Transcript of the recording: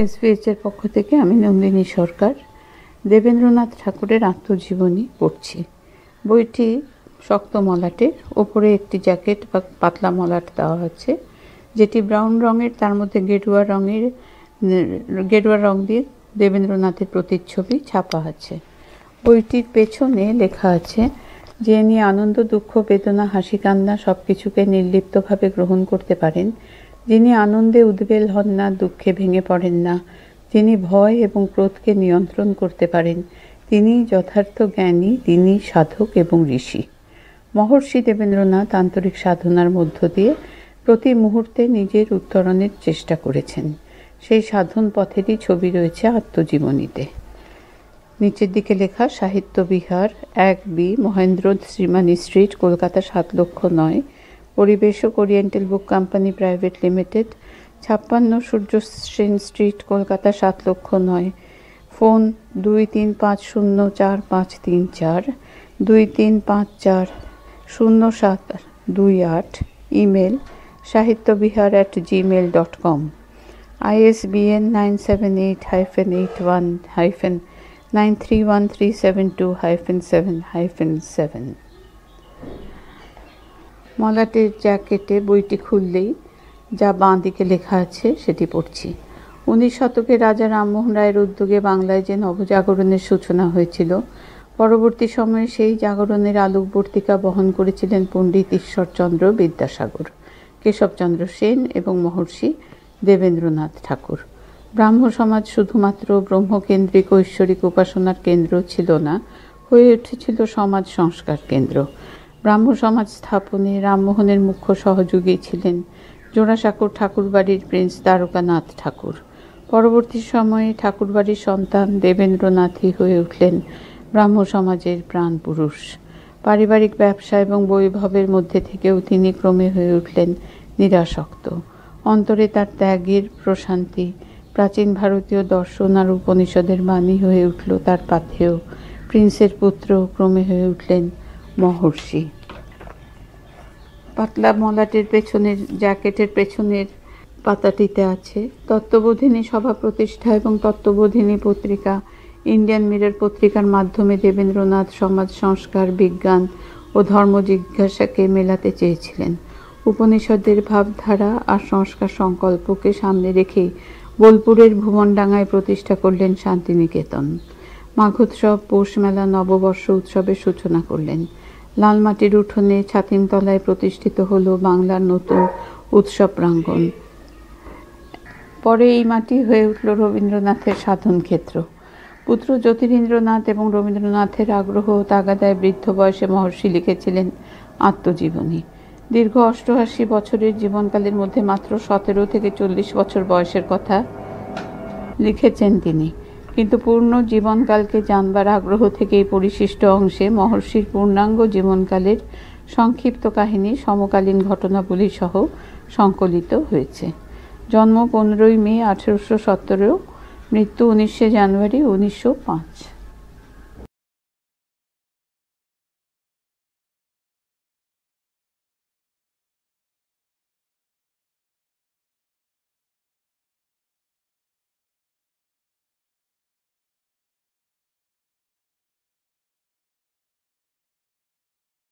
SBS এর পক্ষ থেকে আমি নন্দিনী সরকার দেবেন্দ্রনাথ ঠাকুরের আত্মজীবনী পড়ছি। বইটি শক্ত মলাটের, ওপরে একটি জ্যাকেট বা পাতলা মলাট দেওয়া আছে, যেটি ব্রাউন রঙের। তার মধ্যে গেরুয়া রং দিয়ে দেবেন্দ্রনাথের প্রতিচ্ছবি ছাপা আছে। বইটির পেছনে লেখা আছে, যে নিয়ে আনন্দ, দুঃখ, বেদনা, হাসি, কান্না সব কিছুকে নির্লিপ্তভাবে গ্রহণ করতে পারেন, যিনি আনন্দে উদ্বেল হন না, দুঃখে ভেঙে পড়েন না, যিনি ভয় এবং ক্রোধকে নিয়ন্ত্রণ করতে পারেন, তিনি যথার্থ জ্ঞানী, তিনি সাধক এবং ঋষি। মহর্ষি দেবেন্দ্রনাথ আন্তরিক সাধনার মধ্য দিয়ে প্রতি মুহূর্তে নিজের উত্তরণের চেষ্টা করেছেন। সেই সাধন পথেরই ছবি রয়েছে আত্মজীবনীতে। নিচের দিকে লেখা, সাহিত্য বিহার, 1B, মহেন্দ্র শ্রীমানি স্ট্রিট, কলকাতা 7,09,000। পরিবেশক oriental book company private limited, 56 Surya Sen street, Kolkata 7,09,000। Phone 23504534, 23540728। Email sahityavihaar@gmail.com। ISBN 978-81-931372-7-7। মলাটের জ্যাকেটে বইটি খুললেই যা বাঁ দিকে লেখা আছে সেটি পড়ছি। 19 শতকে রাজা রামমোহন রায়ের উদ্যোগে বাংলায় যে নবজাগরণের সূচনা হয়েছিল, পরবর্তী সময়ে সেই জাগরণের আলোকবর্তিকা বহন করেছিলেন পণ্ডিত ঈশ্বরচন্দ্র বিদ্যাসাগর, কেশবচন্দ্র সেন এবং মহর্ষি দেবেন্দ্রনাথ ঠাকুর। ব্রাহ্ম সমাজ শুধুমাত্র ব্রহ্মকেন্দ্রিক ঐশ্বরিক উপাসনার কেন্দ্র ছিল না, হয়ে উঠেছিল সমাজ সংস্কার কেন্দ্র। ব্রাহ্ম সমাজ স্থাপনে রামমোহনের মুখ্য সহযোগী ছিলেন জোড়াসাঁকোর ঠাকুরবাড়ির প্রিন্স দ্বারকানাথ ঠাকুর। পরবর্তী সময়ে ঠাকুরবাড়ির সন্তান দেবেন্দ্রনাথই হয়ে উঠলেন ব্রাহ্ম সমাজের প্রাণ পুরুষ। পারিবারিক ব্যবসা এবং বৈভবের মধ্যে থেকেও তিনি ক্রমে হয়ে উঠলেন নিরাসক্ত। অন্তরে তার ত্যাগের প্রশান্তি। প্রাচীন ভারতীয় দর্শন আর উপনিষদের বাণী হয়ে উঠল তার পাথেয়। প্রিন্সের পুত্র ক্রমে হয়ে উঠলেন মহর্ষি। পাতলা মলাটের পেছনের জ্যাকেটের পেছনের পাতাটিতে আছে, তত্ত্ববোধিনী সভা প্রতিষ্ঠা এবং তত্ত্ববোধিনী পত্রিকা, ইন্ডিয়ান মিরর পত্রিকার মাধ্যমে দেবেন্দ্রনাথ সমাজ সংস্কার, বিজ্ঞান ও ধর্ম জিজ্ঞাসাকে মেলাতে চেয়েছিলেন। উপনিষদের ভাবধারা আর সংস্কার সংকল্পকে সামনে রেখেই বোলপুরের ভুবনডাঙ্গায় প্রতিষ্ঠা করলেন শান্তিনিকেতন। মাঘোৎসব, পৌষ মেলা, নববর্ষ উৎসবের সূচনা করলেন। লালমাটির উঠোনে ছাতিমতলায় প্রতিষ্ঠিত হল বাংলার নতুন উৎসব প্রাঙ্গণ। পরে এই মাটি হয়ে উঠল রবীন্দ্রনাথের সাধন ক্ষেত্র। পুত্র জ্যোতিরিন্দ্রনাথ এবং রবীন্দ্রনাথের আগ্রহ ও তাগাদায় বৃদ্ধ বয়সে মহর্ষি লিখেছিলেন আত্মজীবনী। দীর্ঘ 88 বছরের জীবনকালের মধ্যে মাত্র 17 থেকে 40 বছর বয়সের কথা লিখেছেন তিনি। কিন্তু পূর্ণ জীবনকালকে জানবার আগ্রহ থেকেই পরিশিষ্ট অংশে মহর্ষির পূর্ণাঙ্গ জীবনকালের সংক্ষিপ্ত কাহিনী সমকালীন ঘটনাবলী সহ সংকলিত হয়েছে। জন্ম 15 মে 1817, মৃত্যু 19 জানুয়ারি 1905।